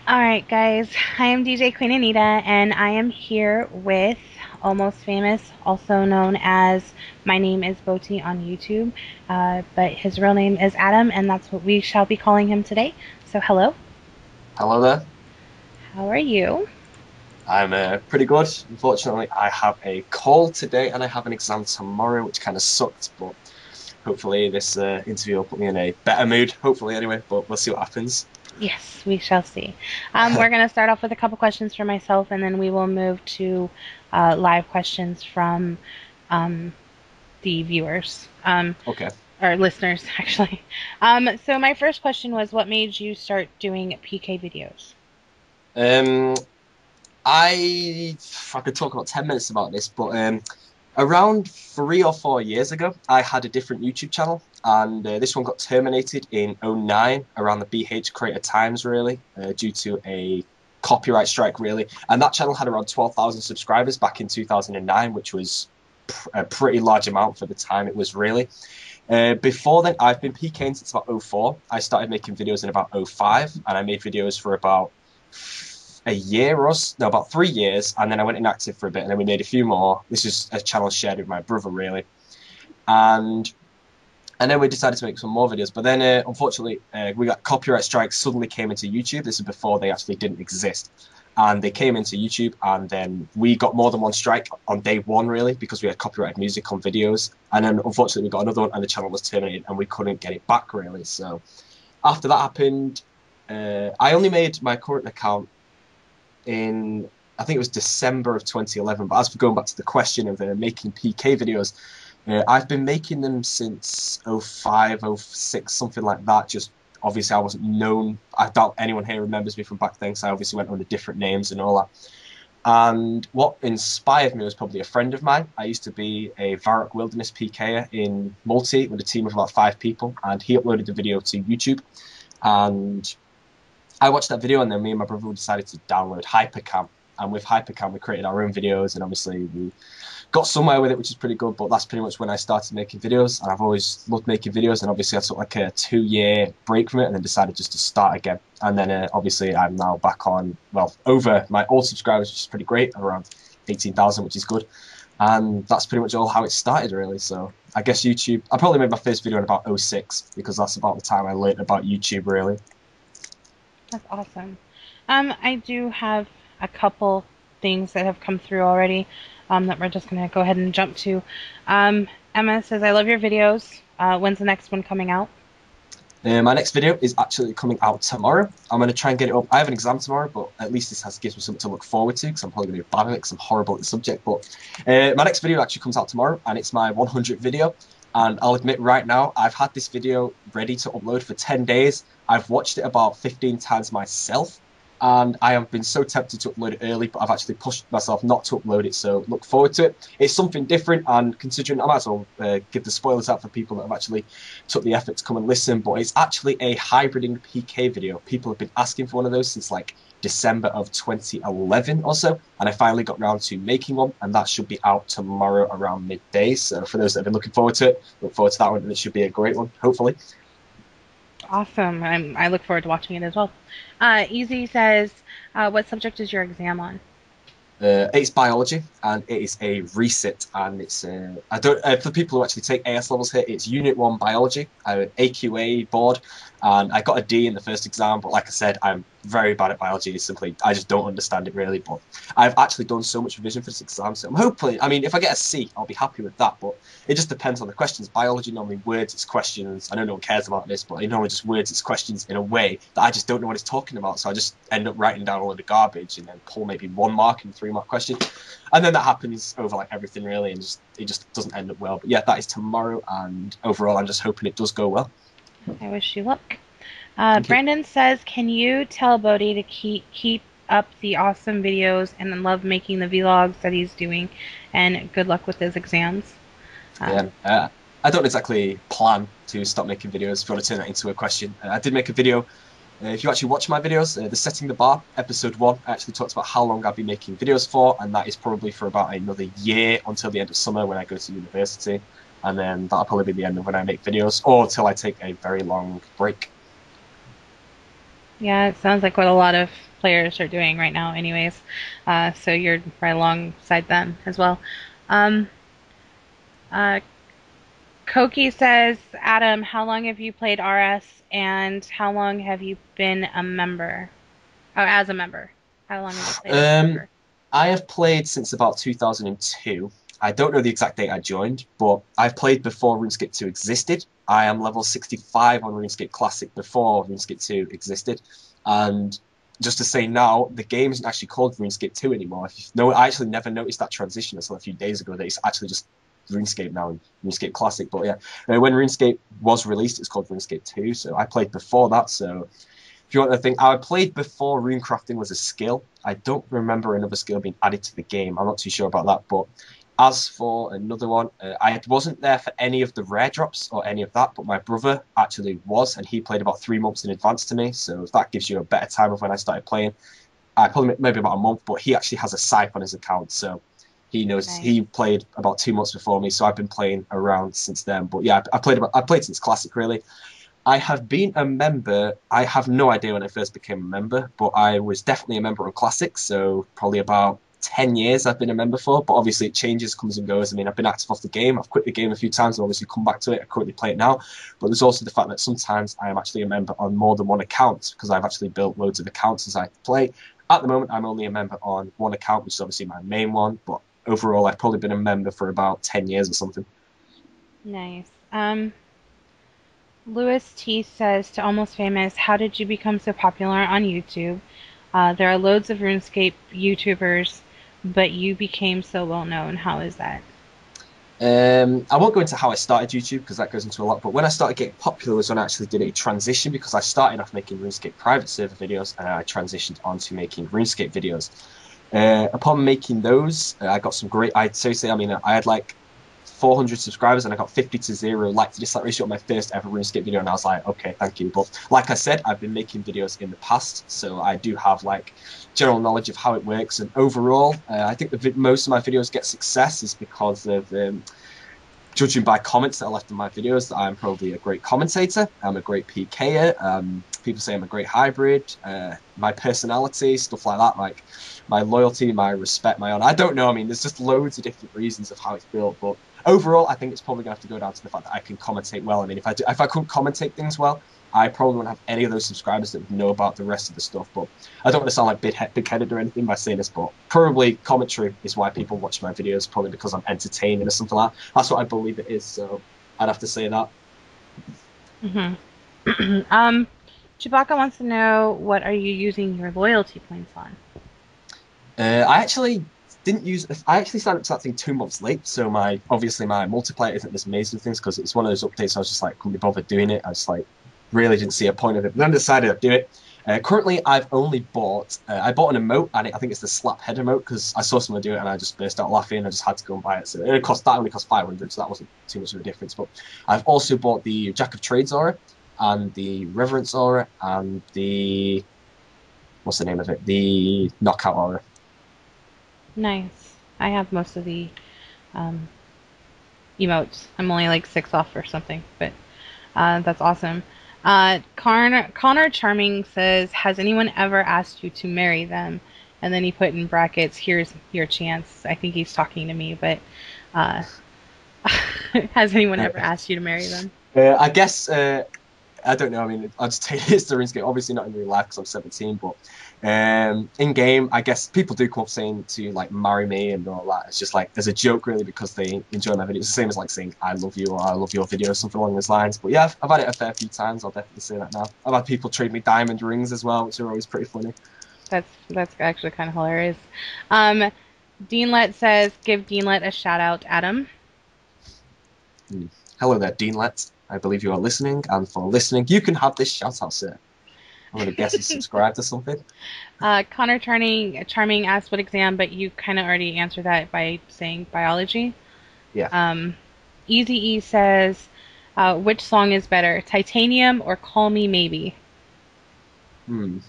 Alright, guys, I am DJ Queen Anita, and I am here with Almost Famous, also known as My Name is Boti on YouTube, but his real name is Adam, and that's what we shall be calling him today. So, hello, Hello there. how are you? I'm pretty good. Unfortunately, I have a call today and I have an exam tomorrow, which kind of sucked. But hopefully, this interview will put me in a better mood. Hopefully, anyway. But we'll see what happens. Yes, we shall see. We're going to start off with a couple questions for myself, and then we will move to live questions from um, the viewers. Okay. Or listeners, actually. So my first question was, what made you start doing PK videos? Um, I could talk about 10 minutes about this, but around 3 or 4 years ago, I had a different YouTube channel, and this one got terminated in '09 around the BH Creator Times, really, due to a copyright strike, really. And that channel had around 12,000 subscribers back in 2009, which was a pretty large amount for the time it was, really. Before then, I've been PKing since about '04. I started making videos in about '05, and I made videos for about a year or no, about 3 years, and then I went inactive for a bit, and then we made a few more. This is a channel shared with my brother, really, and then we decided to make some more videos. But then, unfortunately, we got copyright strikes suddenly came into YouTube. This is before they actually didn't exist, and they came into YouTube, and then we got more than one strike on day one, really, because we had copyrighted music on videos, and then unfortunately we got another one, and the channel was terminated, and we couldn't get it back, really. So after that happened, I only made my current account in I think it was December of 2011. But as for going back to the question of making PK videos, I've been making them since '05, '06, something like that. Just obviously I wasn't known. I doubt anyone here remembers me from back then, so I obviously went under different names and all that. And what inspired me was probably a friend of mine. I used to be a Varrock Wilderness PKer in Multi with a team of about 5 people, and he uploaded the video to YouTube. And I watched that video, and then me and my brother decided to download Hypercam. And with Hypercam, we created our own videos, and obviously we got somewhere with it, which is pretty good. But that's pretty much when I started making videos, and I've always loved making videos. And obviously, I took like a 2 year break from it, and then decided just to start again. And then obviously, I'm now back on, well, over my old subscribers, which is pretty great, around 18,000, which is good. And that's pretty much all how it started, really. So I guess YouTube. I probably made my first video in about '06 because that's about the time I learned about YouTube, really. That's awesome. I do have a couple things that have come through already that we're just going to go ahead and jump to. Emma says, I love your videos. When's the next one coming out? My next video is actually coming out tomorrow. I'm going to try and get it up. I have an exam tomorrow, but at least this gives me something to look forward to because I'm probably going to be bad at it because I'm horrible at the subject. But my next video actually comes out tomorrow, and it's my 100th video. And I'll admit right now, I've had this video ready to upload for 10 days. I've watched it about 15 times myself, and I have been so tempted to upload it early, but I've actually pushed myself not to upload it. So look forward to it. It's something different, and considering I might as well give the spoilers out for people that have actually took the effort to come and listen. But it's actually a hybriding PK video. People have been asking for one of those since like December of 2011 or so, and I finally got round to making one, and that should be out tomorrow around midday. So for those that have been looking forward to it, look forward to that one, and it should be a great one, hopefully. Awesome. I look forward to watching it as well. Easy says, what subject is your exam on? It's biology, and it is a resit, and it's I don't for people who actually take AS levels here, it's Unit One biology. I'm an AQA board, and I got a D in the first exam. But like I said, I'm very bad at biology. It's simply I just don't understand it really. But I've actually done so much revision for this exam, so I'm hopefully. I mean, if I get a C, I'll be happy with that. But it just depends on the questions. Biology normally words its questions. I know no one cares about this, but it normally just words its questions in a way that I just don't know what it's talking about. So I just end up writing down all of the garbage and then pull maybe 1 mark in 3 mark questions. And then that happens over like everything really, and it just doesn't end up well. But yeah, that is tomorrow, and overall, I'm just hoping it does go well. I wish you luck. Thank you. Brandon says, can you tell Bodhi to keep up the awesome videos and love making the vlogs that he's doing, and good luck with his exams. Um, Yeah, I don't exactly plan to stop making videos. If you want to turn that into a question, I did make a video. If you actually watch my videos, the Setting the Bar episode 1, I actually talked about how long I've been making videos for, and that is probably for about another year until the end of summer when I go to university, and then that'll probably be the end of when I make videos, or until I take a very long break. yeah, it sounds like what a lot of players are doing right now anyways. So you're right alongside them as well. Um, uh, Koki says, Adam, how long have you played RS and how long have you been a member? Oh, as a member. How long have you played as a Um, member? I have played since about 2002. I don't know the exact date I joined, but I've played before RuneScape 2 existed. I am level 65 on RuneScape Classic before RuneScape 2 existed. And just to say now, the game isn't actually called RuneScape 2 anymore. If you know, I actually never noticed that transition until a few days ago that it's actually just RuneScape now and RuneScape Classic. But yeah, when RuneScape was released, it's called RuneScape 2. So I played before that. So if you want to think, I played before runecrafting was a skill. I don't remember another skill being added to the game. I'm not too sure about that. But as for another one, I wasn't there for any of the rare drops or any of that, but my brother actually was, and he played about 3 months in advance to me. So that gives you a better time of when I started playing. I probably maybe about a month, but he actually has a scythe on his account, so he knows Nice. he played about 2 months before me. So I've been playing around since then. But yeah, I played since Classic really. I have been a member. I have no idea when I first became a member, but I was definitely a member on Classic, so probably about 10 years I've been a member for. But obviously it changes, comes and goes. I mean, I've been active off the game. I've quit the game a few times. I've obviously come back to it. I currently play it now. But there's also the fact that sometimes I am actually a member on more than one account because I've actually built loads of accounts as I play. At the moment, I'm only a member on one account, which is obviously my main one. But overall, I've probably been a member for about 10 years or something. Nice. Lewis T says to Almost Famous, how did you become so popular on YouTube? There are loads of RuneScape YouTubers, but you became so well known. How is that? I won't go into how I started YouTube because that goes into a lot. But when I started getting popular was when I actually did a transition because I started off making RuneScape private server videos and I transitioned onto making RuneScape videos. Upon making those, I got some great. I seriously, I mean, I had like 400 subscribers and I got 50 to 0 like to dislike ratio on my first ever RuneScape video, and I was like, okay, thank you. But like I said, I've been making videos in the past, so I do have like general knowledge of how it works. And overall, I think most of my videos get success is because of judging by comments that are left in my videos, that I'm probably a great commentator. I'm a great PKer. People say I'm a great hybrid. My personality, stuff like that, like my loyalty, my respect, my honor. I don't know. I mean, there's just loads of different reasons of how it's built, but overall, I think it's probably going to have to go down to the fact that I can commentate well. I mean, if I couldn't commentate things well, I probably wouldn't have any of those subscribers that would know about the rest of the stuff. But I don't want to sound like big-headed or anything by saying this, but probably commentary is why people watch my videos, probably because I'm entertaining or something like that. That's what I believe it is, so I'd have to say that. Hmm. Chewbacca wants to know, what are you using your loyalty points on? I actually didn't use. I actually started to that thing 2 months late, so obviously my multiplayer isn't this amazing things because it's one of those updates. I was just like, couldn't be bothered doing it. I just like really didn't see a point of it. But then I decided I'd do it. Currently, I've only bought. I bought an emote, and I think it's the slap head emote because I saw someone do it, and I just burst out laughing. I just had to go and buy it. So that only cost 500, so that wasn't too much of a difference. But I've also bought the Jack of Trades aura and the Reverence aura and the what's the name of it? The Knockout aura. Nice. I have most of the um, emotes. I'm only like 6 off or something, but that's awesome. Connor Charming says, has anyone ever asked you to marry them? And then he put in brackets, here's your chance. I think he's talking to me, but uh, has anyone ever asked you to marry them? I guess I don't know. I mean, I'll just take this to RuneScape. Obviously, not in real life because I'm 17, but in game, I guess people do come up saying to like marry me and all that. It's just like there's a joke really because they enjoy my videos. It's the same as like saying I love you or I love your video, something along those lines. But yeah, I've had it a fair few times. I'll definitely say that now. I've had people trade me diamond rings as well, which are always pretty funny. That's actually kind of hilarious. Um, Deanlet says, give Deanlet a shout out, Adam. Hmm. Hello there, Deanlet. I believe you are listening, and for listening, you can have this shout out, sir. I'm gonna guess he's subscribed to something. Connor Charming asked what exam, but you kind of already answered that by saying biology. Yeah. Um, Easy E says, which song is better, Titanium or Call Me Maybe? Hmm.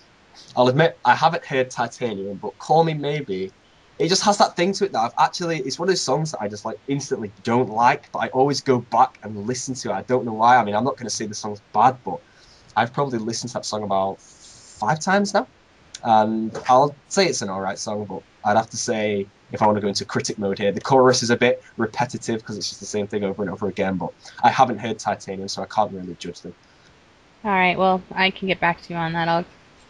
I'll admit I haven't heard Titanium, but Call Me Maybe. It just has that thing to it that I've actually. It's one of those songs that I just like instantly don't like, but I always go back and listen to it. I don't know why. I mean, I'm not going to say the song's bad, but I've probably listened to that song about 5 times now. and I'll say it's an alright song, but I'd have to say, if I want to go into critic mode here, the chorus is a bit repetitive because it's just the same thing over and over again, but I haven't heard Titanium, so I can't really judge them. All right, well, I can get back to you on that. I'll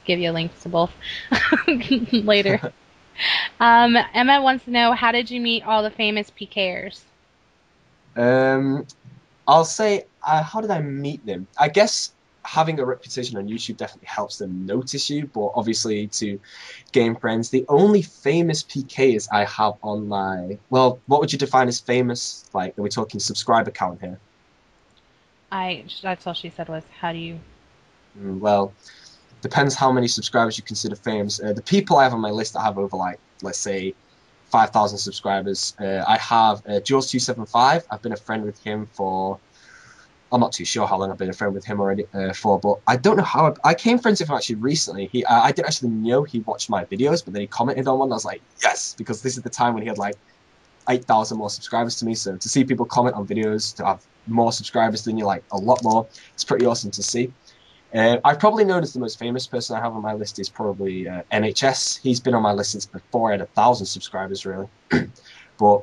give you links to both later. Emma wants to know, how did you meet all the famous PKers? Um, I'll say, how did I meet them? I guess having a reputation on YouTube definitely helps them notice you, but obviously to gain friends, the only famous PKs I have on my, well, what would you define as famous? Like, are we talking subscriber count here? That's all she said was, how do you? Well, depends how many subscribers you consider famous. The people I have on my list that have over, like, let's say 5,000 subscribers. I have Jules275. I've been a friend with him for, I'm not too sure how long I've been a friend with him already for, but I don't know how I came friends with him actually recently. I didn't actually know he watched my videos, but then he commented on one. And I was like, yes, because this is the time when he had like 8,000 more subscribers to me. So to see people comment on videos, to have more subscribers than you, like a lot more, it's pretty awesome to see. I've probably known as the most famous person I have on my list is probably NHS. He's been on my list since before I had 1,000 subscribers, really. But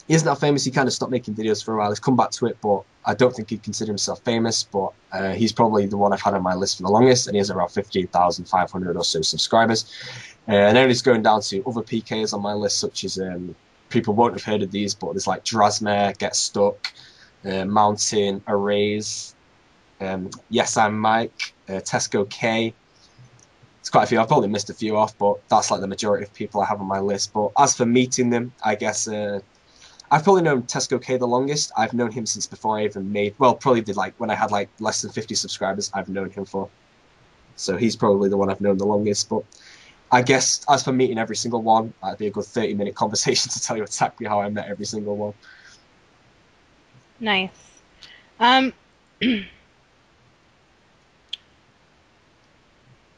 he isn't that famous. He kind of stopped making videos for a while. He's come back to it, but I don't think he'd consider himself famous. But he's probably the one I've had on my list for the longest, and he has around 15,500 or so subscribers. And then it's going down to other PKs on my list, such as people won't have heard of these, but there's like Drasmare, Get Stuck, Mountain, Arrays, Yes I'm Mike, Tesco K. It's quite a few. I've probably missed a few off, but that's like the majority of people I have on my list. But as for meeting them, I guess I've probably known Tesco K the longest. I've known him since before I even made, well, probably did like when I had like less than 50 subscribers, I've known him for. So he's probably the one I've known the longest. But I guess as for meeting every single one, that'd be a good 30-minute conversation to tell you exactly how I met every single one. Nice. Um,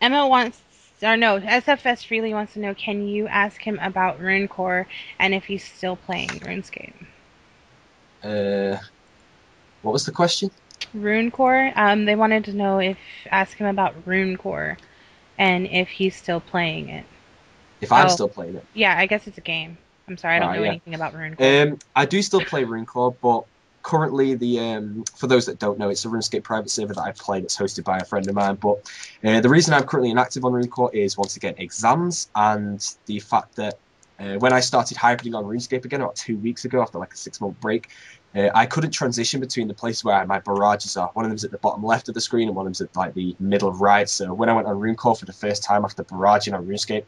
Emma wants, or no, SFS Freely wants to know, can you ask him about Runecore and if he's still playing RuneScape? Uh, what was the question? Runecore. They wanted to know if ask him about Runecore and if he's still playing it. If I'm Oh, still playing it. yeah, I guess it's a game. I'm sorry, I All don't right, know yeah. anything about Runecore. I do still play Runecore, but currently the for those that don't know, it's a RuneScape private server that I play that's hosted by a friend of mine. But the reason I'm currently inactive on Runecore is once again exams and the fact that when I started hybriding on RuneScape again about 2 weeks ago after like a 6 month break, I couldn't transition between the places where my barrages are. One of them's at the bottom left of the screen and one of them's at like the middle right. So when I went on Runecore for the first time after barraging on RuneScape,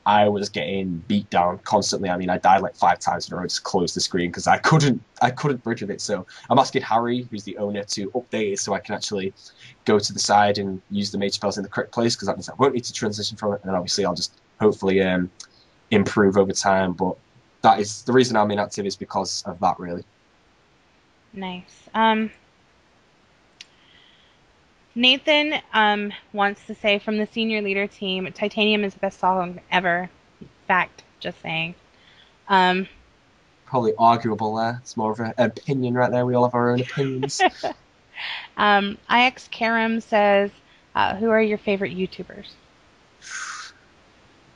I was getting beat down constantly. I mean, I died like 5 times in a row to close the screen because I couldn't bridge with it. So I'm asking Harry, who's the owner, to update it so I can actually go to the side and use the mage spells in the correct place because that means I won't need to transition from it. And then obviously I'll just hopefully improve over time. But that is the reason I'm inactive is because of that, really. Nice. Nathan wants to say, from the senior leader team, Titanium is the best song ever. Fact, just saying. Um, Probably arguable there. It's more of an opinion right there. We all have our own opinions. IX Karam says, who are your favorite YouTubers?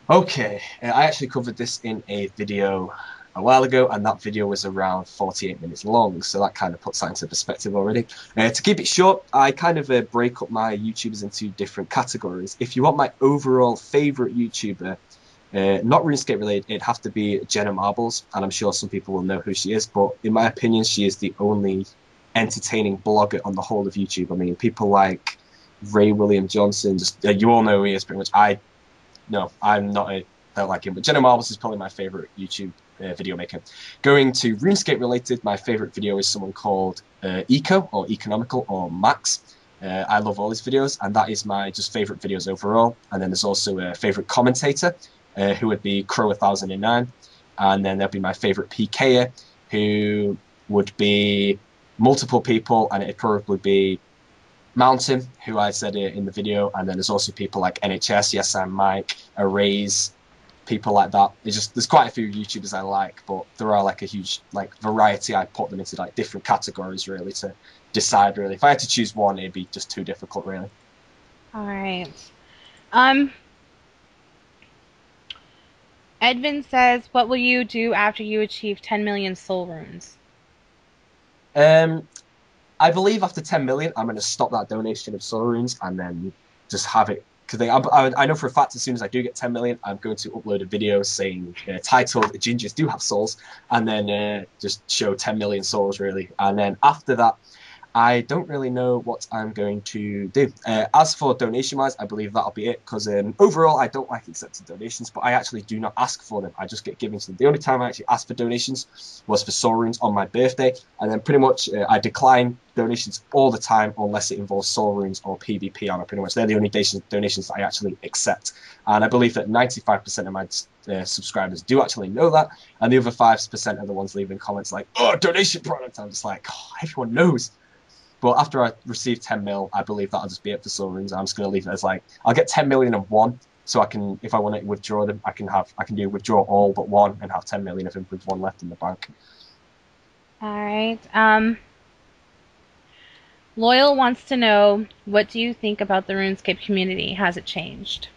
Okay, I actually covered this in a video a while ago, and that video was around 48 minutes long, so that kind of puts that into perspective already. To keep it short, I kind of break up my YouTubers into different categories. If you want my overall favorite YouTuber, not RuneScape related, it'd have to be Jenna Marbles, and I'm sure some people will know who she is, but in my opinion, she is the only entertaining blogger on the whole of YouTube. I mean, people like Ray William Johnson, just you all know who he is pretty much. I no, I'm not a don't like him, but Jenna Marbles is probably my favorite YouTube video maker. Going to RuneScape related, my favorite video is someone called Eco or Economical or Max. I love all his videos, and that is my just favorite videos overall. And then there's also a favorite commentator who would be Crow 1009, and then there'll be my favorite PKer who would be multiple people, and it'd probably be Mountain, who I said in the video, and then there's also people like NHS, Yes I'm Mike, Arrays, people like that. There's quite a few YouTubers I like, but there are like a huge like variety. I put them into like different categories really to decide really. If I had to choose one, it'd be just too difficult really. All right. Um, Edvin says, what will you do after you achieve 10 million soul runes? I believe after 10 million, I'm going to stop that donation of soul runes and then just have it. Because I know for a fact, as soon as I do get 10 million, I'm going to upload a video saying, titled Gingers Do Have Souls, and then just show 10 million souls, really. And then after that, I don't really know what I'm going to do. As for donation-wise, I believe that'll be it, because overall, I don't like accepting donations, but I actually do not ask for them. I just get given to them. The only time I actually asked for donations was for soul runes on my birthday, and then pretty much I decline donations all the time unless it involves soul runes or PvP armor. Pretty much, they're the only donations that I actually accept, and I believe that 95% of my subscribers do actually know that, and the other 5% are the ones leaving comments like, "Oh, donation product." I'm just like, oh, everyone knows. But after I receive 10 mil, I believe that'll just be it for soul runes. I'm just going to leave it as like, I'll get 10 million of one. So I can, if I want to withdraw them, I can do withdraw all but one and have 10 million of them with one left in the bank. All right. Loyal wants to know, what do you think about the RuneScape community? Has it changed?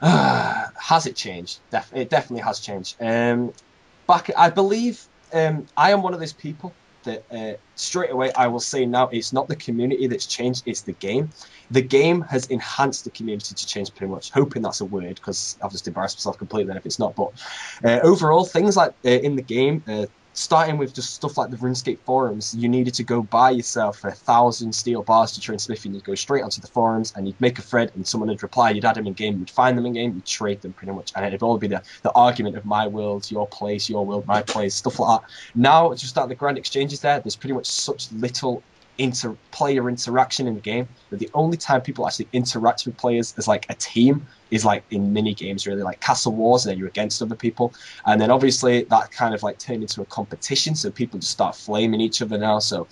Has it changed? It definitely has changed. I believe I am one of those people that straight away I will say now it's not the community that's changed, it's the game. The game has enhanced the community to change pretty much. Hoping that's a word, because I've just embarrassed myself completely if it's not. But overall, things like in the game, starting with just stuff like the RuneScape forums, you needed to go buy yourself 1,000 steel bars to train smithing. You'd go straight onto the forums and you'd make a thread and someone would reply, you'd add them in game, you'd find them in game, you'd trade them pretty much. And it'd all be the argument of my world, your place, your world, my place, stuff like that. Now, just at the grand exchanges there's pretty much such little player interaction in the game that the only time people actually interact with players as like a team is like in mini games, really, like Castle Wars, and then you're against other people, and then obviously that kind of like turned into a competition, so people just start flaming each other now. So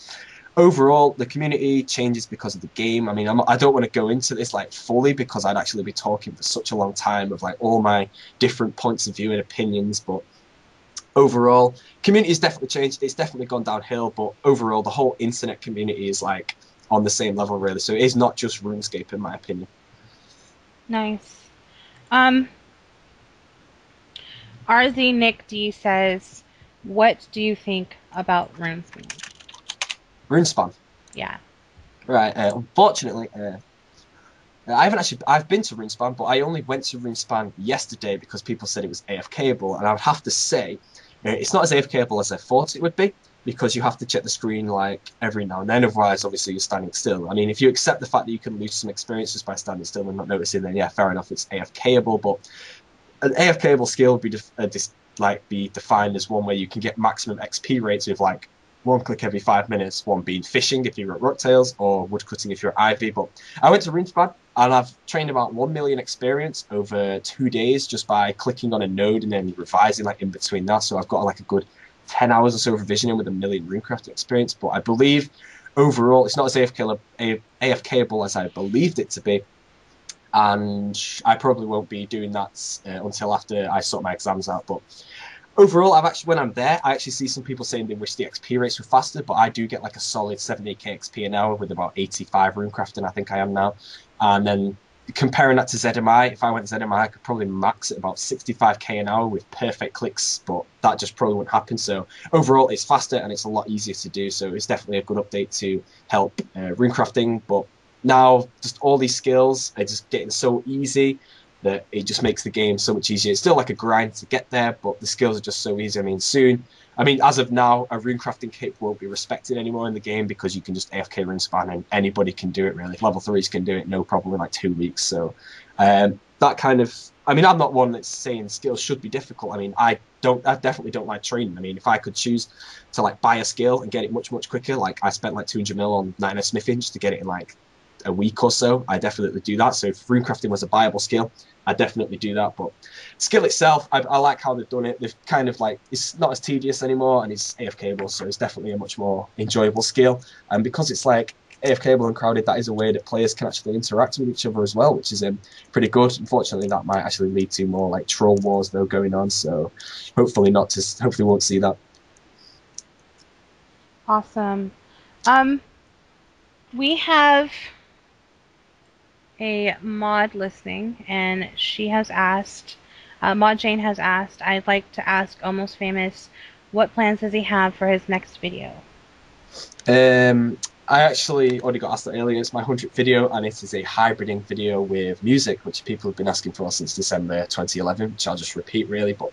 overall, the community changes because of the game. I mean, I don't want to go into this like fully because I'd actually be talking for such a long time of like all my different points of view and opinions, but overall, community has definitely changed. It's definitely gone downhill, but overall, the whole internet community is like on the same level, really. So it is not just RuneScape, in my opinion. Nice. RZ Nick D says, what do you think about RuneScape? RuneSpan. Yeah. Right. Unfortunately, I've been to RuneSpan, but I only went to RuneSpan yesterday because people said it was AFKable, and I would have to say it's not as AFKable as I thought it would be, because you have to check the screen like every now and then, otherwise obviously you're standing still. I mean, if you accept the fact that you can lose some experience just by standing still and not noticing, then yeah, fair enough, it's AFKable. But an AFKable skill would be defined as one where you can get maximum XP rates with like one click every 5 minutes, one being fishing if you're at Rocktails or woodcutting if you're at Ivy. But I went to RuneSpan and I've trained about 1 million experience over 2 days just by clicking on a node and then revising like in between that. So I've got like a good 10 hours or so of revisioning with 1 million runecraft experience. But I believe overall it's not as AFKable as I believed it to be. And I probably won't be doing that until after I sort my exams out. But overall, when I'm there, I actually see some people saying they wish the XP rates were faster, but I do get like a solid 70k XP an hour with about 85 runecrafting, I think I am now. And then comparing that to ZMI, if I went ZMI, I could probably max at about 65k an hour with perfect clicks, but that just probably wouldn't happen. So overall, it's faster and it's a lot easier to do. So it's definitely a good update to help runecrafting. But now, just all these skills are just getting so easy that it just makes the game so much easier. It's still like a grind to get there, but the skills are just so easy. I mean, as of now, a runecrafting kit won't be respected anymore in the game because you can just AFK RuneSpan and anybody can do it, really. Level 3s can do it no problem in like 2 weeks. So that kind of, I mean, I'm not one that's saying skills should be difficult. I mean, I definitely don't like training. I mean, if I could choose to like buy a skill and get it much, much quicker, like I spent like 200 mil on Nightmare Smithing just to get it in like a week or so, I definitely do that. So if runecrafting was a viable skill, I definitely do that. But skill itself, I like how they've done it. They've kind of like, it's not as tedious anymore and it's AFKable, so it's definitely a much more enjoyable skill. And because it's like AFKable and crowded, that is a way that players can actually interact with each other as well, which is pretty good. Unfortunately, that might actually lead to more like troll wars though going on. So hopefully hopefully won't see that. Awesome. We have a mod listening, and she has asked, Maud Jane has asked, I'd like to ask Almost Famous, what plans does he have for his next video? I actually already got asked that earlier. It's my 100th video, and it is a hybriding video with music, which people have been asking for since December 2011, which I'll just repeat really. But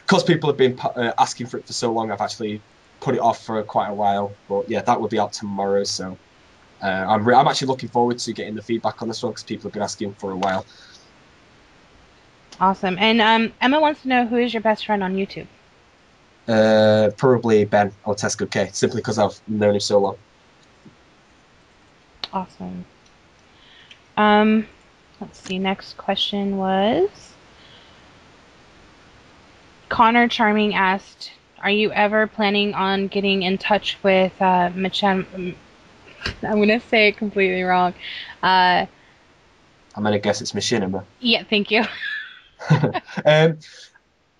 because people have been asking for it for so long, I've actually put it off for quite a while. But yeah, that will be out tomorrow. So I'm actually looking forward to getting the feedback on this one because people have been asking for a while. Awesome. And Emma wants to know, who is your best friend on YouTube? Probably Ben or Tesco K, simply because I've known him so long. Awesome. Let's see. Next question was Connor Charming asked, "Are you ever planning on getting in touch with Machinima?" I'm gonna say it completely wrong. I'm gonna guess it's Machinima. Yeah, thank you.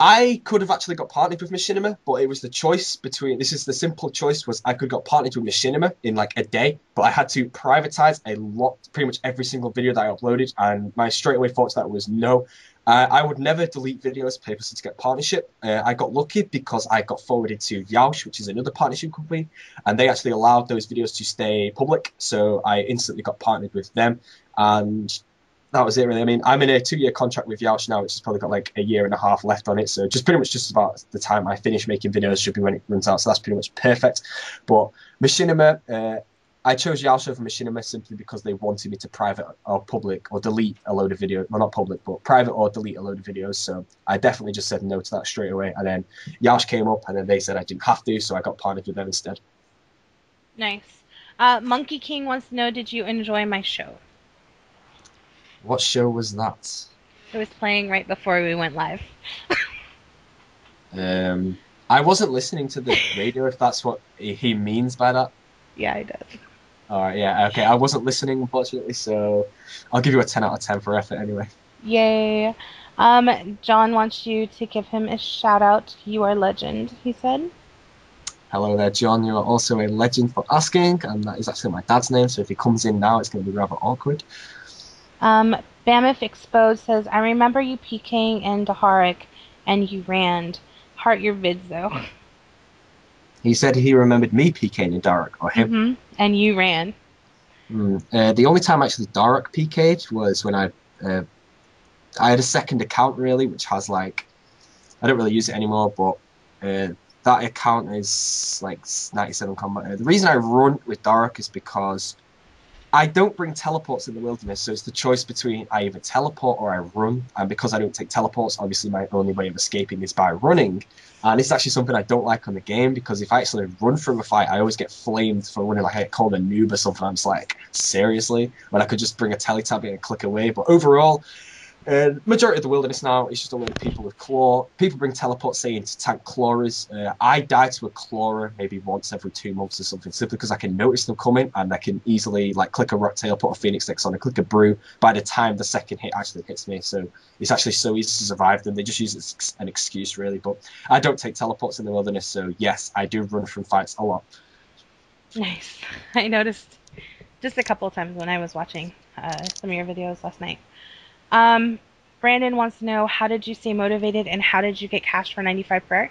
I could have actually got partnered with Machinima, but it was the choice between. This is the simple choice was I could got partnered with Machinima in like a day, but I had to privatize a lot, pretty much every single video that I uploaded, and my straightaway thought to that was no. I would never delete videos purposely to get partnership. I got lucky because I got forwarded to Yaush, which is another partnership company, and they actually allowed those videos to stay public. So I instantly got partnered with them, and that was it really. I mean, I'm in a 2-year contract with Yaush now, which has probably got like a year and a half left on it. So just pretty much just about the time I finish making videos should be when it runs out. So that's pretty much perfect. But Machinima, I chose Yaush over Machinima simply because they wanted me to private or public or delete a load of videos. Well, not public, but private or delete a load of videos. So I definitely just said no to that straight away. And then Yaush came up and then they said I didn't have to. So I got partnered with them instead. Nice. Monkey King wants to know, did you enjoy my show? What show was that? It was playing right before we went live. I wasn't listening to the radio, if that's what he means by that. Yeah, I did. All right, yeah, okay. I wasn't listening, unfortunately, so I'll give you a 10 out of 10 for effort anyway. Yay. John wants you to give him a shout out. You are legend, he said. Hello there, John. You are also a legend for asking, and that is actually my dad's name, so if he comes in now, it's going to be rather awkward. Bamif Exposed says, I remember you PKing in Daharic and you ran. Heart your vids though. He said he remembered me PKing in Dark, or him. And you ran. The only time actually Dark PK'd was when I had a second account, really, which has like, I don't really use it anymore, but that account is like 97 combat. The reason I run with Dark is because I don't bring teleports in the wilderness, so it's the choice between I either teleport or I run. And because I don't take teleports, obviously my only way of escaping is by running. And it's actually something I don't like on the game because if I actually run from a fight, I always get flamed for running, like I get called a noob or something. I'm just like, seriously? When I could just bring a teletab in and click away. But overall, majority of the wilderness now is just a lot of people with claw. People bring teleports, saying to tank clawers. I die to a clawer maybe once every 2 months or something, simply because I can notice them coming and I can easily like click a rocktail, put a phoenix next on, and click a brew. By the time the second hit actually hits me, so it's actually so easy to survive them. They just use it as an excuse, really. But I don't take teleports in the wilderness, so yes, I do run from fights a lot. Nice. I noticed just a couple of times when I was watching some of your videos last night. Brandon wants to know, how did you stay motivated and how did you get cash for 95 prayer?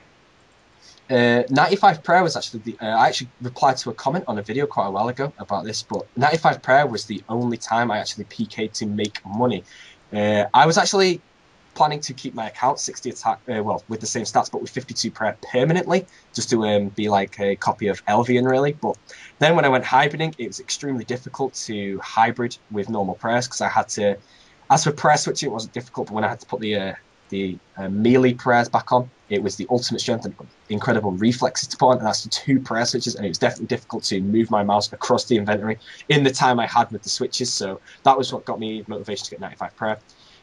95 prayer was actually I actually replied to a comment on a video quite a while ago about this, but 95 prayer was the only time I actually PK'd to make money. I was actually planning to keep my account 60 attack, well, with the same stats, but with 52 prayer permanently, just to be like a copy of Elvian, really. But then when I went hybriding, it was extremely difficult to hybrid with normal prayers because I had to. As for prayer switching, it wasn't difficult, but when I had to put the melee prayers back on, it was the ultimate strength and incredible reflexes to put on, and that's the 2 prayer switches, and it was definitely difficult to move my mouse across the inventory in the time I had with the switches, so that was what got me motivation to get 95 prayer.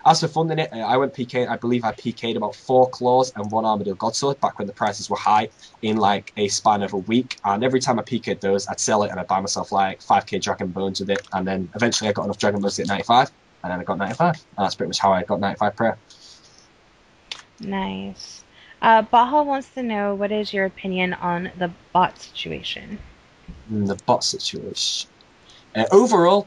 As for funding it, I went PK. I believe I PK'd about 4 claws and 1 Armadillo Godsword back when the prices were high in like a span of a week. And every time I PK'd those, I'd sell it and I'd buy myself like 5k Dragon Bones with it. And then eventually I got enough Dragon Bones to get 95. And then I got 95. And that's pretty much how I got 95 prayer. Nice. Baha wants to know, what is your opinion on the bot situation? The bot situation. Overall,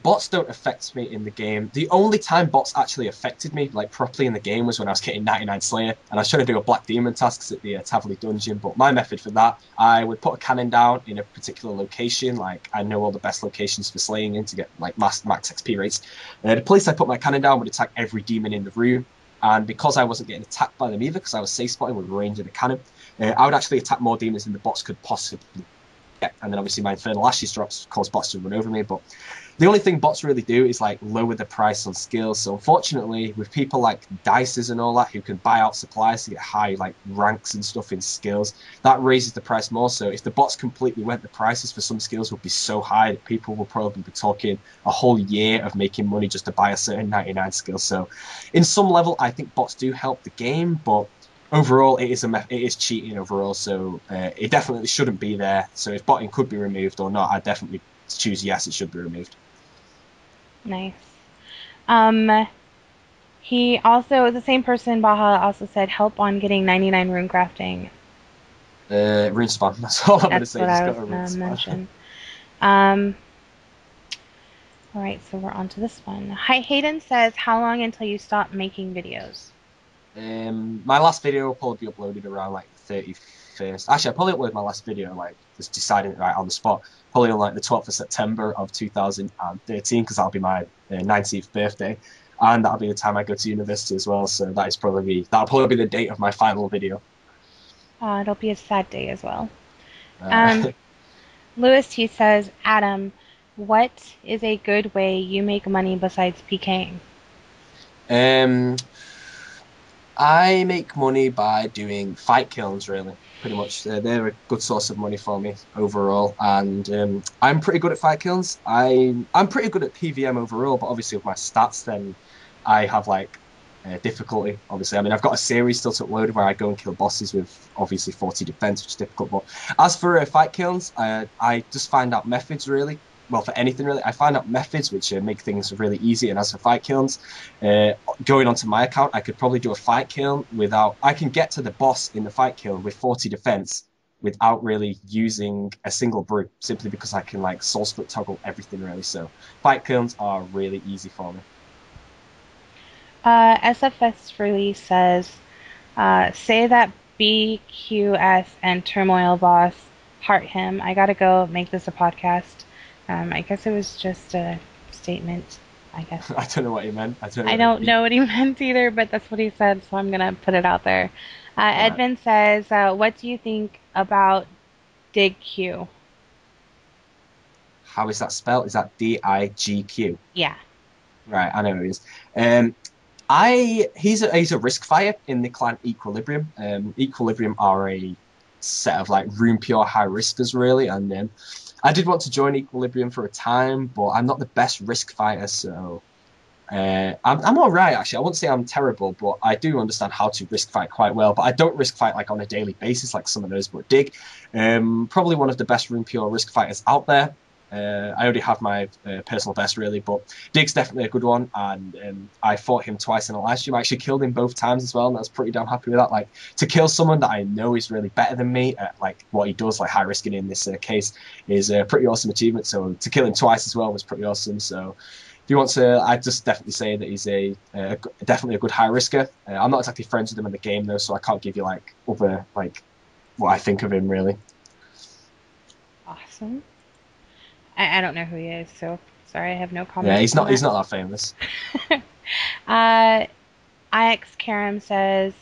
Bots don't affect me in the game. The only time bots actually affected me, like properly in the game, was when I was getting 99 Slayer and I was trying to do a Black Demon tasks at the Tavily dungeon. But my method for that, I would put a cannon down in a particular location. Like I know all the best locations for slaying in to get like max XP rates. The place I put my cannon down would attack every demon in the room. And because I wasn't getting attacked by them either, because I was safe spotting with range of the cannon, I would actually attack more demons than the bots could possibly get. And then obviously my Infernal Ashes drops cause bots to run over me. But the only thing bots really do is like lower the price on skills. So unfortunately, with people like Dices and all that who can buy out supplies to get high like ranks and stuff in skills, that raises the price more. So if the bots completely went, the prices for some skills would be so high that people will probably be talking a whole year of making money just to buy a certain 99 skill. So in some level, I think bots do help the game, but overall, it is cheating overall, so it definitely shouldn't be there. So if botting could be removed or not, I definitely choose yes, it should be removed. Nice. He also, the same person, Baha, also said help on getting 99 rune crafting. Rune spam. That's all I'm going to That's say. what Just I got was a rune going to spam. mention. All right, so we're on to this one. Hi, Hayden says, how long until you stop making videos? My last video will probably be uploaded around like the 31st. Actually, I probably uploaded my last video like just deciding it right on the spot, probably on like the 12th of September of 2013 because that'll be my 19th birthday, and that'll be the time I go to university as well. So that'll probably be the date of my final video. It'll be a sad day as well. Uh, Lewis T says, Adam, what is a good way you make money besides PKing? um, I make money by doing fight kills, really. Pretty much, they're a good source of money for me overall, and I'm pretty good at fight kills. I'm pretty good at PVM overall, but obviously with my stats, then I have like difficulty. Obviously, I mean I've got a series still to upload where I go and kill bosses with obviously 40 defense, which is difficult. But as for fight kills, I just find out methods really. Well, for anything really, I find out methods which make things really easy. And as for fight kills, uh, going onto my account, I could probably do a fight kill without. I can get to the boss in the fight kill with 40 defense without really using a single brew, simply because I can like soul split toggle everything really. So fight kills are really easy for me. SFS Freely says, say that BQS and Turmoil Boss heart him. I gotta go make this a podcast. I guess it was just a statement, I guess. I don't know what he meant. I don't know what he meant either, but that's what he said, so I'm gonna put it out there. Right. Edmund says, what do you think about DigQ? How is that spelled? Is that DIGQ? Yeah. Right, I know who he is. He's a risk fighter in the clan Equilibrium. Equilibrium are a set of like rune pure high riskers really, and I did want to join Equilibrium for a time, but I'm not the best risk fighter, so I'm all right actually. I wouldn't say I'm terrible, but I do understand how to risk fight quite well. But I don't risk fight like on a daily basis like some of those. But Dig, probably one of the best rune pure risk fighters out there. I already have my personal best really, but Dig's definitely a good one, and I fought him twice in a live stream. I actually killed him both times as well, and I was pretty damn happy with that. Like to kill someone that I know is really better than me at like what he does, like high risking in this case, is a pretty awesome achievement. So to kill him twice as well was pretty awesome. So if you want to, I'd just definitely say that he's definitely a good high risker. I'm not exactly friends with him in the game though, so I can't give you like other like what I think of him really. Awesome. I don't know who he is, so sorry, I have no Yeah, comments on he's that. not that famous. IX Karam says,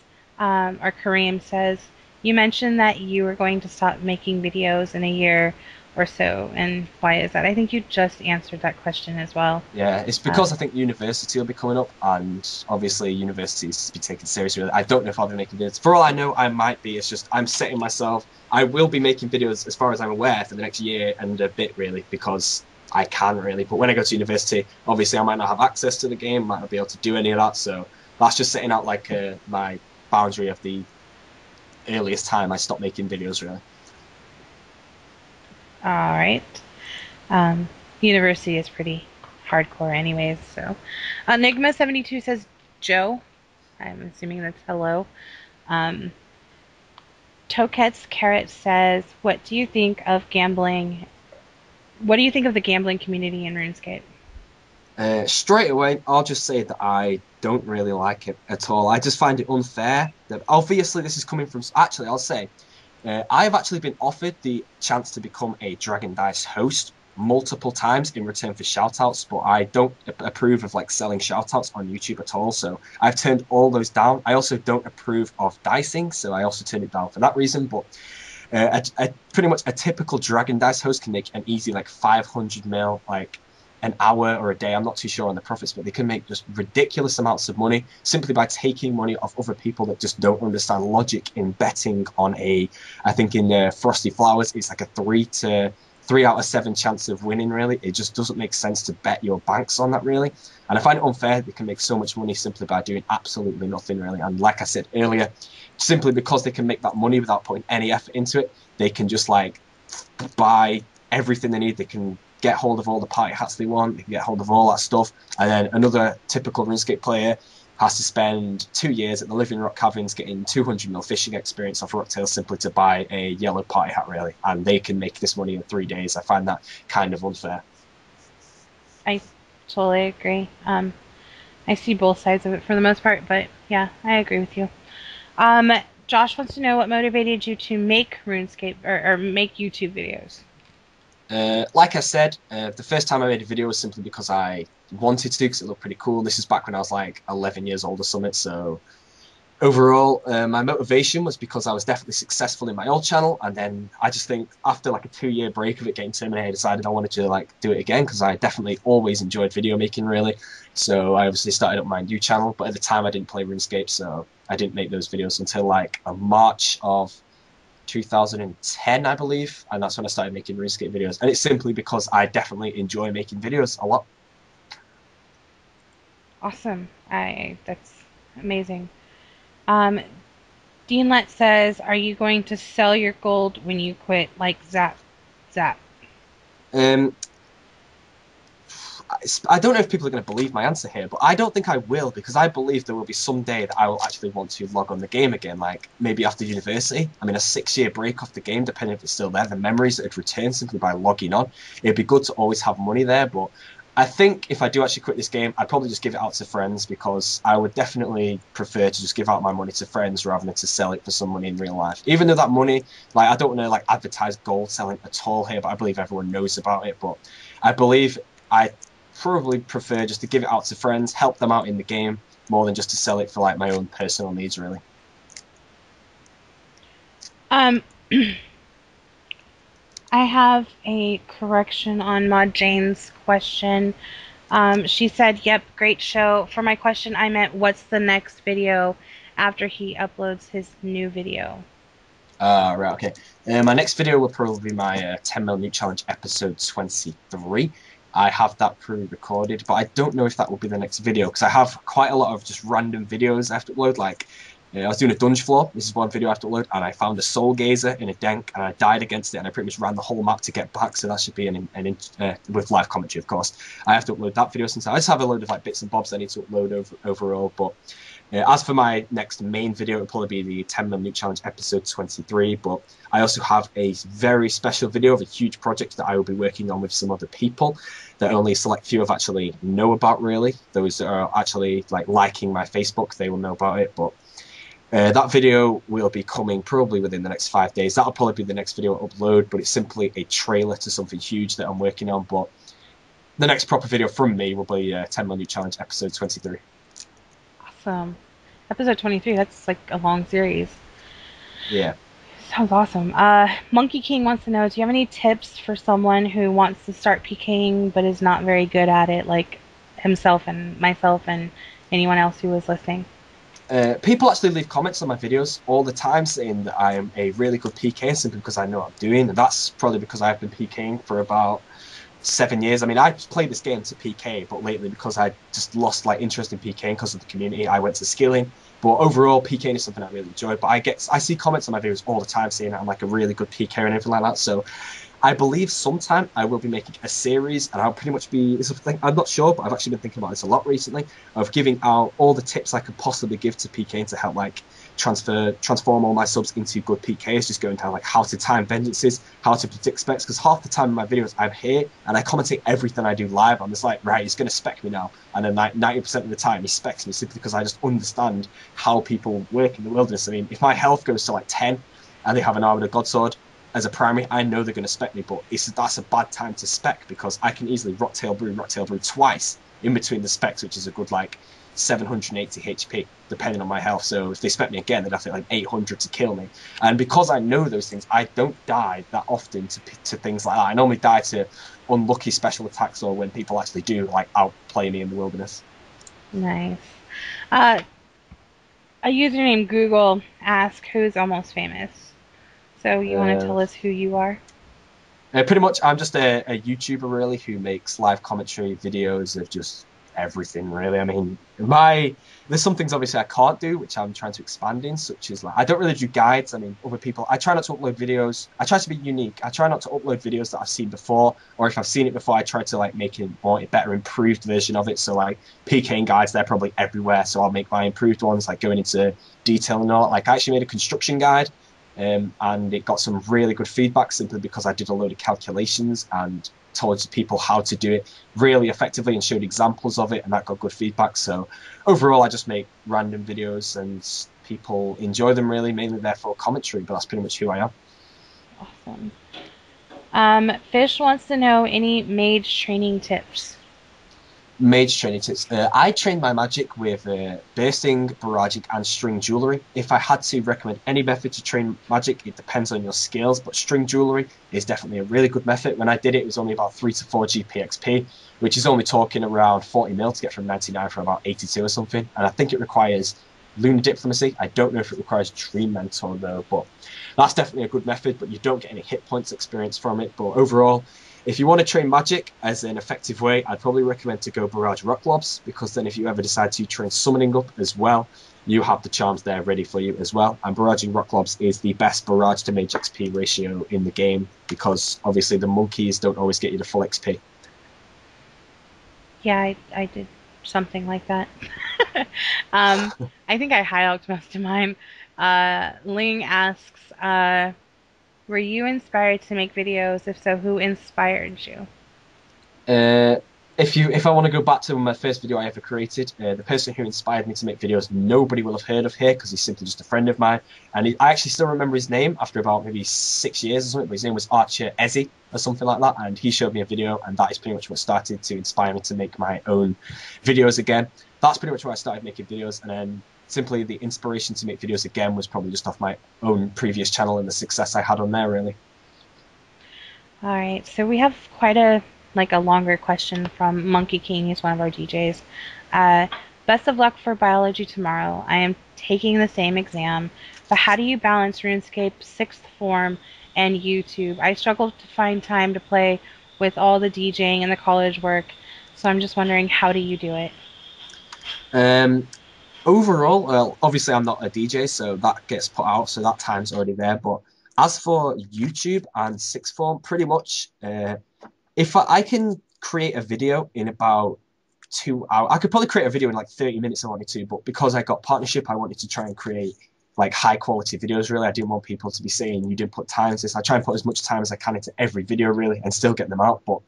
or Kareem says, you mentioned that you were going to stop making videos in a year or so, and why is that? I think you just answered that question as well. Yeah, it's because I think university will be coming up, and obviously universities be taken seriously. I don't know if I'll be making videos. For all I know, I might be. It's just I'm setting myself. I will be making videos, as far as I'm aware, for the next year and a bit, really, because I can really. But when I go to university, obviously I might not have access to the game, might not be able to do any of that. So that's just setting out like my boundary of the earliest time I stop making videos, really. All right. University is pretty hardcore anyways, so. Enigma72 says, Joe. I'm assuming that's hello. Toket's Carrot says, what do you think of gambling? What do you think of the gambling community in RuneScape? Straight away, I'll just say that I don't really like it at all. I just find it unfair. That obviously this is coming from. Actually, I'll say I have actually been offered the chance to become a Dragon Dice host multiple times in return for shoutouts, but I don't approve of like selling shoutouts on YouTube at all. So I've turned all those down. I also don't approve of dicing, so I also turned it down for that reason. But pretty much a typical Dragon Dice host can make an easy like 500 mil like an hour or a day. I'm not too sure on the profits, but they can make just ridiculous amounts of money simply by taking money off other people that just don't understand logic in betting on a. I think in Frosty Flowers, it's like a 3 out of 7 chance of winning. Really, it just doesn't make sense to bet your banks on that. Really, and I find it unfair. They can make so much money simply by doing absolutely nothing. Really, and like I said earlier, simply because they can make that money without putting any effort into it, they can just like buy everything they need. They can get hold of all the party hats they want. They can get hold of all that stuff. And then another typical RuneScape player has to spend 2 years at the Living Rock Caverns getting 200 mil fishing experience off Rocktail simply to buy a yellow party hat, really. And they can make this money in 3 days. I find that kind of unfair. I totally agree. I see both sides of it for the most part, but yeah, I agree with you. Josh wants to know what motivated you to make RuneScape or make YouTube videos. Like I said, the first time I made a video was simply because I wanted to, because it looked pretty cool. This is back when I was like 11 years old or something. So overall, my motivation was because I was definitely successful in my old channel, and then I just think after like a 2 year break of it getting terminated, I decided I wanted to like do it again because I definitely always enjoyed video making, really. So I obviously started up my new channel, but at the time I didn't play RuneScape, so I didn't make those videos until like a March of 2010, I believe, and that's when I started making RuneScape videos. And it's simply because I definitely enjoy making videos a lot. Awesome. That's amazing. Um, Deanlet says, "Are you going to sell your gold when you quit, like Zap Zap?" Um, I don't know if people are going to believe my answer here, but I don't think I will, because I believe there will be some day that I will actually want to log on the game again, like maybe after university. I mean, a 6 year break off the game, depending if it's still there, the memories that would return simply by logging on. It'd be good to always have money there, but I think if I do actually quit this game, I'd probably just give it out to friends, because I would definitely prefer to just give out my money to friends rather than to sell it for some money in real life. Even though that money, like, I don't want to like advertise gold selling at all here, but I believe everyone knows about it. But I believe I probably prefer just to give it out to friends, help them out in the game, more than just to sell it for like my own personal needs, really. Um, I have a correction on Maud Jane's question. She said, "Yep, great show." For my question, I meant, what's the next video after he uploads his new video? Right, okay. My next video will probably be my 10 mil new challenge episode 23. I have that pre-recorded, but I don't know if that will be the next video, because I have quite a lot of just random videos I have to upload. Like, I was doing a dungeon floor. This is one video I have to upload, and I found a soul gazer in a dank, and I died against it, and I pretty much ran the whole map to get back. So that should be with live commentary, of course. I have to upload that video since I just have a load of like bits and bobs I need to upload overall, but. As for my next main video, it'll probably be the 10 Minute Challenge episode 23, but I also have a very special video of a huge project that I will be working on with some other people that only a select few have actually know about, really. Those that are actually like liking my Facebook, they will know about it, but that video will be coming probably within the next 5 days. That'll probably be the next video I upload, but it's simply a trailer to something huge that I'm working on, but the next proper video from me will be 10 Minute Challenge episode 23. Awesome. Episode 23, that's like a long series. Yeah. Sounds awesome. Monkey King wants to know, do you have any tips for someone who wants to start PKing but is not very good at it, like himself and myself and anyone else who is listening? People actually leave comments on my videos all the time saying that I am a really good PK simply because I know what I'm doing. And that's probably because I've been PKing for about 7 years. I mean, I played this game to PK, but lately because I just lost like interest in PKing because of the community, I went to skilling. But overall, PKing is something I really enjoy. But I see comments on my videos all the time saying that I'm like a really good PK and everything like that. So I believe sometime I will be making a series, and I'll pretty much be. I'm not sure, but I've actually been thinking about this a lot recently, of giving out all the tips I could possibly give to PKing to help like transform all my subs into good PKs, just going down like how to time vengeances, how to predict specs, because half the time in my videos I'm here and I commentate everything I do live. I'm just like, right, he's going to spec me now, and then like 90% of the time he specs me simply because I just understand how people work in the wilderness. I mean, if my health goes to like 10 and they have an armored godsword as a primary, I know they're going to spec me, but that's a bad time to spec because I can easily rocktail brew twice in between the specs, which is a good like 780 HP, depending on my health. So if they spec me again, they'd have to like 800 to kill me. And because I know those things, I don't die that often to things like that. I normally die to unlucky special attacks or when people actually do like outplay me in the wilderness. Nice. Uh, a user named Google asked, "Who's almost famous?" So you want to Uh, tell us who you are? Pretty much, I'm just a YouTuber really who makes live commentary videos of just everything really. I mean, there's some things obviously I can't do, which I'm trying to expand in, such as like I don't really do guides. I mean, other people, I try not to upload videos. I try to be unique. I try not to upload videos that I've seen before, or if I've seen it before, I try to like make a better improved version of it. So like PKing guides, they're probably everywhere. So I'll make my improved ones, like going into detail and all. Like I actually made a construction guide. And it got some really good feedback simply because I did a load of calculations and told people how to do it really effectively and showed examples of it, and that got good feedback. So overall, I just make random videos and people enjoy them really, mainly there for commentary, but that's pretty much who I am. Awesome. Fish wants to know any mage training tips. Mage training tips. I train my magic with bursting, barraging, and string jewelry. If I had to recommend any method to train magic, it depends on your skills, but string jewelry is definitely a really good method. When I did it, it was only about 3 to 4 GPXP, which is only talking around 40 mil to get from 99 for about 82 or something. And I think it requires lunar diplomacy. I don't know if it requires dream mentor though, but that's definitely a good method, but you don't get any hit points experience from it. But overall, if you want to train magic as an effective way, I'd probably recommend to go barrage rock globs, because then if you ever decide to train summoning up as well, you have the charms there ready for you as well. And barraging rock globs is the best barrage to mage XP ratio in the game, because obviously the monkeys don't always get you the full XP. Yeah, I did something like that. um, I think I high-elked most of mine. Ling asks, were you inspired to make videos? If so, who inspired you? Uh, if I want to go back to my first video I ever created, the person who inspired me to make videos, nobody will have heard of here because he's simply just a friend of mine, and I actually still remember his name after about maybe 6 years or something. But his name was Archer Ezzy or something like that, and he showed me a video, and that is pretty much what started to inspire me to make my own videos again. That's pretty much where I started making videos, and then simply the inspiration to make videos again was probably just off my own previous channel and the success I had on there, really. All right, so we have quite a longer question from Monkey King. He's one of our DJs. Uh, Best of luck for biology tomorrow. I am taking the same exam, but how do you balance RuneScape, sixth form, and YouTube? I struggle to find time to play with all the DJing and the college work, so I'm just wondering, how do you do it? Um, Overall, well, obviously I'm not a DJ, so that gets put out, so that time's already there. But as for YouTube and sixth form, pretty much, if I can create a video in about 2 hours, I could probably create a video in like 30 minutes if I wanted to. But because I got partnership, I wanted to try and create like high quality videos. Really, I didn't want people to be saying you didn't put time into this. I try and put as much time as I can into every video, really, and still get them out. But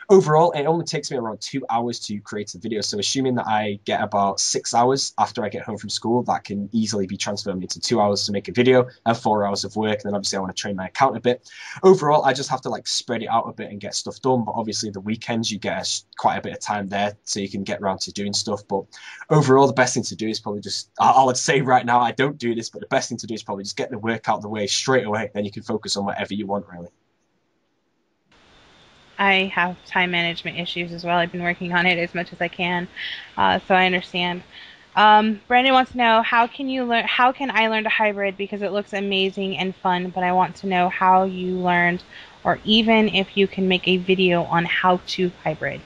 overall, it only takes me around 2 hours to create a video. So assuming that I get about 6 hours after I get home from school, that can easily be transformed into 2 hours to make a video and 4 hours of work. And then obviously I want to train my account a bit. Overall, I just have to like spread it out a bit and get stuff done. But obviously the weekends you get quite a bit of time there, so you can get around to doing stuff. But overall, the best thing to do is probably just, I would say right now, I don't do this, but the best thing to do is probably just get the work out of the way straight away. Then you can focus on whatever you want, really. I have time management issues as well. I've been working on it as much as I can, so I understand. Brandon wants to know, how can you learn? How can I learn to hybrid, because it looks amazing and fun, but I want to know how you learned, or even if you can make a video on how to hybrid.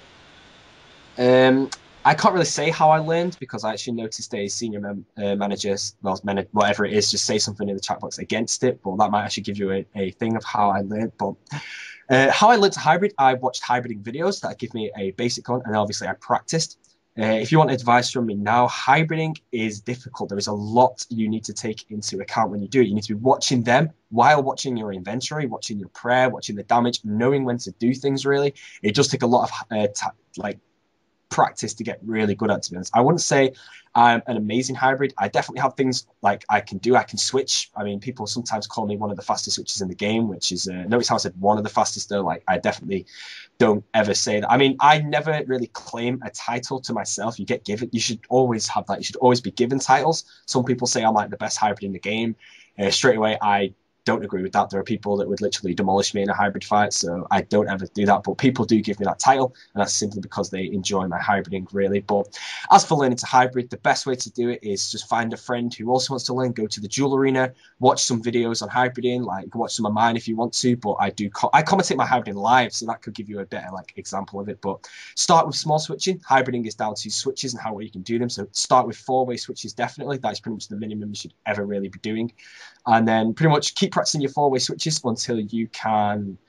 Um, I can't really say how I learned because I actually noticed a senior manager, well, whatever it is, just say something in the chat box against it. But that might actually give you a thing of how I learned. But how I learned to hybrid, I watched hybriding videos that give me a basic on, and obviously I practiced. If you want advice from me now, hybriding is difficult. There is a lot you need to take into account when you do it. You need to be watching them while watching your inventory, watching your prayer, watching the damage, knowing when to do things. Really, it does take a lot of like practice to get really good at, to be honest. I wouldn't say I'm an amazing hybrid. I definitely have things like I can switch. I mean, people sometimes call me one of the fastest switches in the game, which is notice how I said one of the fastest though. Like I definitely don't ever say that. I mean, I never really claim a title to myself. You get given, you should always have that. You should always be given titles. Some people say I'm like the best hybrid in the game. Straight away, I don't agree with that. There are people that would literally demolish me in a hybrid fight, so I don't ever do that. But people do give me that title, and that's simply because they enjoy my hybriding, really. But as for learning to hybrid, the best way to do it is just find a friend who also wants to learn, go to the duel arena, watch some videos on hybriding, like watch some of mine if you want to. But I commentate my hybriding live, so that could give you a better like example of it. But start with small switching. Hybriding is down to switches and how well you can do them. So start with four-way switches, definitely. That is pretty much the minimum you should ever really be doing. And then pretty much keep practicing your four-way switches until you can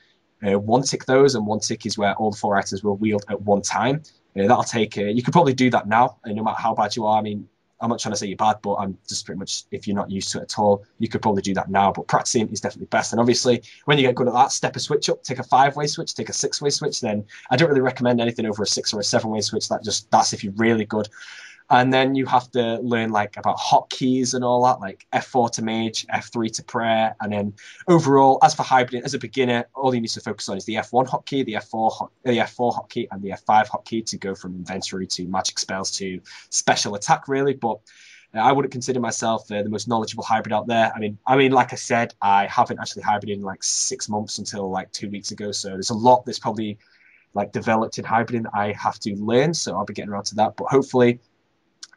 one tick those, and one tick is where all the four items will wield at one time. That'll take, you could probably do that now, no matter how bad you are. I mean, I'm not trying to say you're bad, but I'm just pretty much, if you're not used to it at all, you could probably do that now. But practicing is definitely best. And obviously, when you get good at that, step a switch up, take a five-way switch, take a six-way switch. Then I don't really recommend anything over a six or a seven-way switch. That's if you're really good. And then you have to learn like about hotkeys and all that, like F4 to Mage, F3 to Prayer, and then overall, as for hybriding, as a beginner, all you need to focus on is the F1 hotkey, the F4 hotkey, and the F5 hotkey to go from inventory to magic spells to special attack, really. But I wouldn't consider myself the most knowledgeable hybrid out there. I mean, like I said, I haven't actually hybrided in like 6 months until like 2 weeks ago. So there's a lot that's probably like developed in hybriding that I have to learn. So I'll be getting around to that. But hopefully,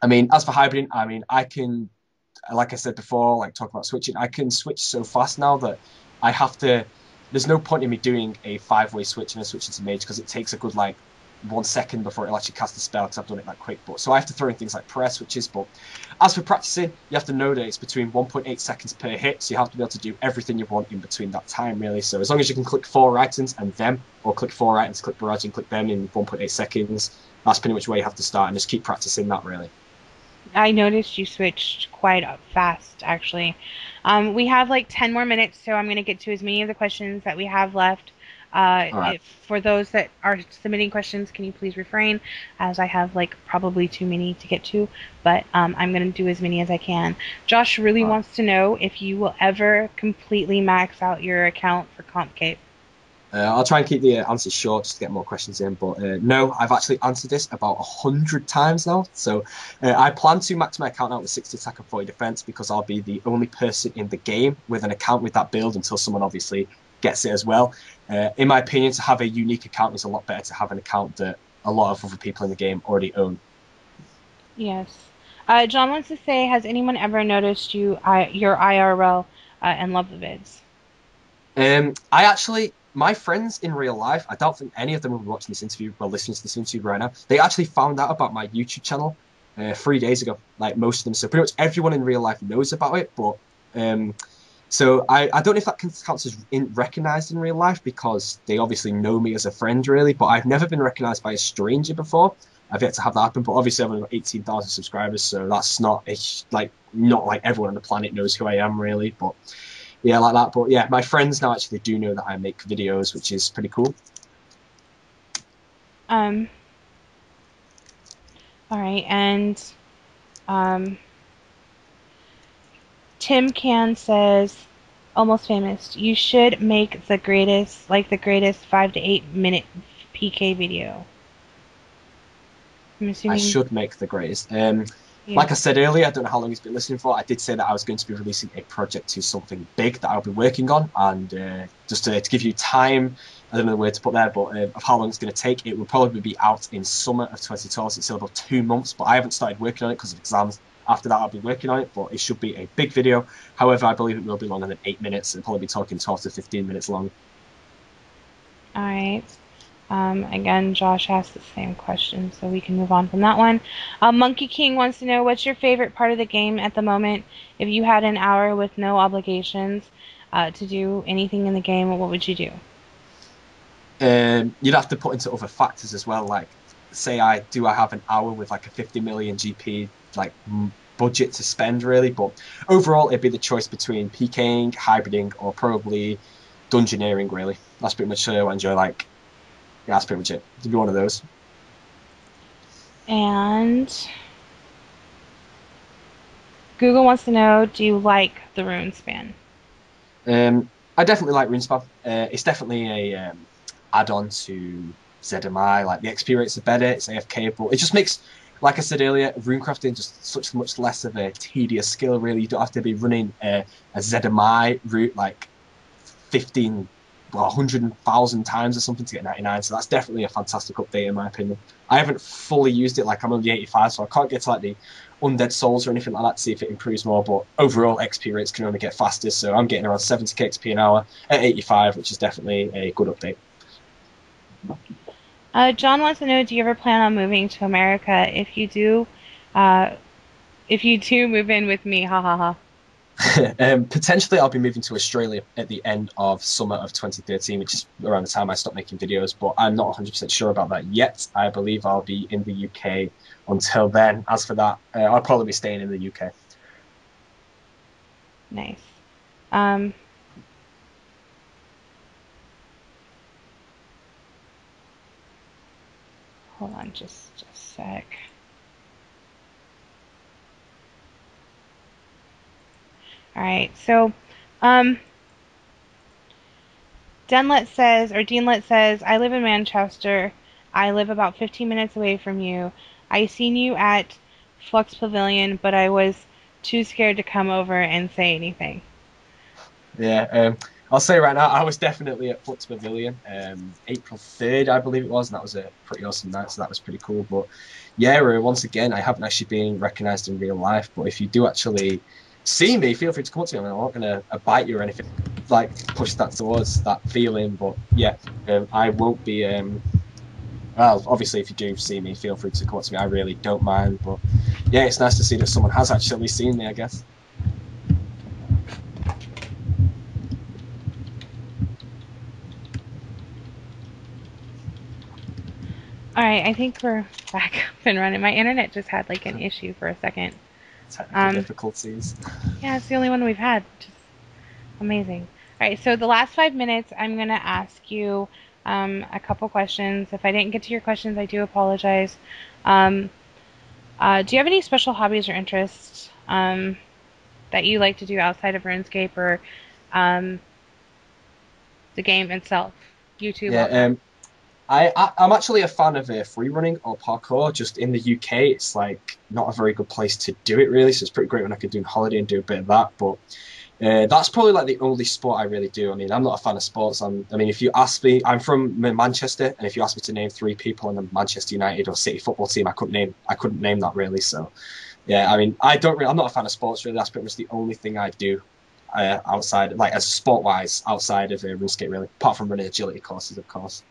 I mean, as for hybriding, I mean, I can, like I said before, like talk about switching, I can switch so fast now that I have to, there's no point in me doing a five-way switch and a switch into Mage because it takes a good, like, 1 second before it'll actually cast the spell because I've done it that quick. But so I have to throw in things like prayer switches. But as for practicing, you have to know that it's between 1.8 seconds per hit. So you have to be able to do everything you want in between that time, really. So as long as you can click four items and them, or click four items, click barrage and click them in 1.8 seconds, that's pretty much where you have to start and just keep practicing that, really. I noticed you switched quite fast, actually. We have like 10 more minutes, so I'm going to get to as many of the questions that we have left. All right. For those that are submitting questions, can you please refrain, as I have like probably too many to get to, but I'm going to do as many as I can. Josh really All right. wants to know if you will ever completely max out your account for Comp Cape. I'll try and keep the answers short just to get more questions in. But no, I've actually answered this about 100 times now. So I plan to max my account out with 60 attack and 40 defense because I'll be the only person in the game with an account with that build until someone obviously gets it as well. In my opinion, to have a unique account is a lot better to have an account that a lot of other people in the game already own. Yes. John wants to say, has anyone ever noticed your IRL and love the vids? I actually, my friends in real life, I don't think any of them will be watching this interview or listening to this interview right now. They actually found out about my YouTube channel 3 days ago, like most of them. So pretty much everyone in real life knows about it. But so I don't know if that counts as recognized in real life because they obviously know me as a friend, really. But I've never been recognized by a stranger before. I've yet to have that happen. But obviously, I've only got 18,000 subscribers, so that's not like everyone on the planet knows who I am, really. But yeah, like that. But yeah, my friends now actually do know that I make videos, which is pretty cool. Um, all right, and um, Tim Can says, almost famous. You should make the greatest 5 to 8 minute PK video. I'm I assuming, should make the greatest. yeah. Like I said earlier, I don't know how long he's been listening for. I did say that I was going to be releasing a project to something big that I'll be working on, and just to give you time, I don't know the word to put there, but of how long it's going to take, it will probably be out in summer of 2012. So it's still about 2 months, but I haven't started working on it because of exams. After that, I'll be working on it, but it should be a big video. However, I believe it will be longer than 8 minutes. It'll probably be talking 12 to 15 minutes long. All right. Again, Josh asked the same question, so we can move on from that one. Monkey King wants to know, what's your favorite part of the game at the moment? If you had an hour with no obligations to do anything in the game, what would you do? You'd have to put into other factors as well, like say I have an hour with like a 50 million GP like budget to spend really, but overall it'd be the choice between PKing, hybriding, or probably dungeoneering really. That's pretty much what I enjoy. Like, yeah, that's pretty much it. To be one of those. And Google wants to know, do you like the rune span? I definitely like RuneScape. It's definitely a add-on to ZMI. Like the experience is better. It's AFK, but it just makes, like I said earlier, runecrafting just such much less of a tedious skill. Really, you don't have to be running a ZMI route like 15, well, 100,000 times or something to get 99. So that's definitely a fantastic update in my opinion. I haven't fully used it. Like I'm only 85, so I can't get to like the undead souls or anything like that to see if it improves more. But overall XP rates can only get faster, so I'm getting around 70k XP an hour at 85, which is definitely a good update. John wants to know, do you ever plan on moving to America? If you do move in with me, ha ha ha. Potentially, I'll be moving to Australia at the end of summer of 2013, which is around the time I stopped making videos, but I'm not 100% sure about that yet. I believe I'll be in the UK until then. As for that, I'll probably be staying in the UK. Nice. Um, Hold on just a sec. All right, so Deanlet says, I live in Manchester. I live about 15 minutes away from you. I seen you at Flux Pavilion, but I was too scared to come over and say anything. Yeah, I'll say right now, I was definitely at Flux Pavilion, April 3rd, I believe it was, and that was a pretty awesome night, so that was pretty cool. But yeah, once again, I haven't actually been recognized in real life, but if you do actually see me, feel free to come up to me. I'm not going to bite you or anything, like push that towards that feeling. But yeah, I won't be. Well, obviously, if you do see me, feel free to come up to me. I really don't mind. But yeah, it's nice to see that someone has actually seen me, I guess. All right, I think we're back up and running. My internet just had like an issue for a second. Technical difficulties. Yeah, it's the only one we've had, which is amazing. All right, so the last 5 minutes, I'm gonna ask you a couple questions. If I didn't get to your questions, I do apologize. Um, do you have any special hobbies or interests that you like to do outside of RuneScape or um, the game itself? YouTube, Yeah, all that. I'm actually a fan of free running or parkour. Just in the UK, it's like not a very good place to do it really. So it's pretty great when I could do a holiday and do a bit of that. But that's probably like the only sport I really do. I mean, I'm not a fan of sports. I mean, if you ask me, I'm from Manchester, and if you ask me to name three people on the Manchester United or City football team, I couldn't name that really. So yeah, I mean, I'm not a fan of sports really. That's pretty much the only thing I do. Outside, like as sport wise, outside of RuneScape, really, apart from running agility courses, of course.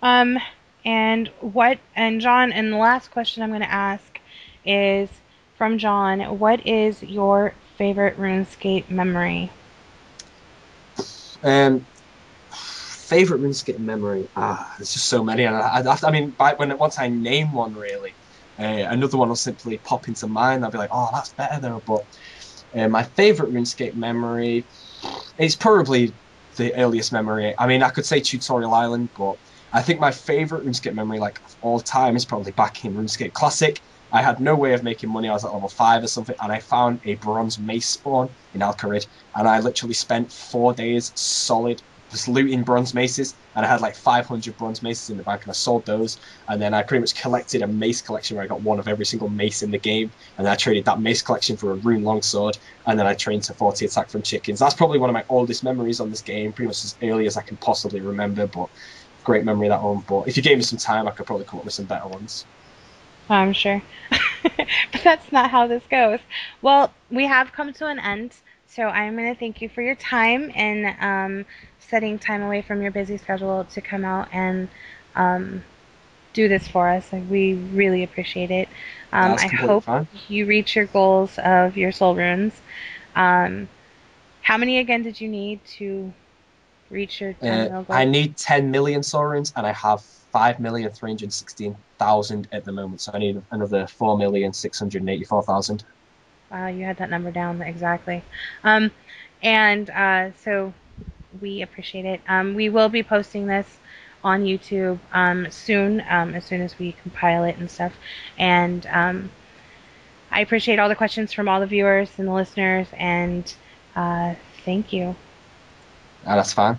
Um, and John, and the last question I'm going to ask is from John, what is your favorite RuneScape memory? Um, Favorite RuneScape memory? There's just so many, and I mean, once I name one, really, another one will simply pop into mind. I'll be like, oh, that's better though. But my favorite RuneScape memory, it's probably the earliest memory. I mean, I could say Tutorial Island, but I think my favorite RuneScape memory, like of all time, is probably back in RuneScape Classic. I had no way of making money. I was at level 5 or something, and I found a bronze mace spawn in Alcarid, and I literally spent 4 days solid just looting bronze maces, and I had like 500 bronze maces in the bank, and I sold those, and then I pretty much collected a mace collection where I got one of every single mace in the game, and I traded that mace collection for a rune longsword, and then I trained to 40 attack from chickens. That's probably one of my oldest memories on this game, pretty much as early as I can possibly remember, but great memory that one. But if you gave me some time, I could probably come up with some better ones. I'm sure. But that's not how this goes. Well, we have come to an end, so I'm going to thank you for your time and setting time away from your busy schedule to come out and um, do this for us. Like, we really appreciate it. That's I completely hope fine. you reach your goals of your soul runes. Um, how many again did you need to reach your 10 mil I goal? need 10 million soul runes, and I have 5,316,000 at the moment. So I need another 4,684,000. Wow, you had that number down exactly. Um, so we appreciate it. We will be posting this on YouTube soon, as soon as we compile it and stuff. And I appreciate all the questions from all the viewers and the listeners, and thank you. That's fine.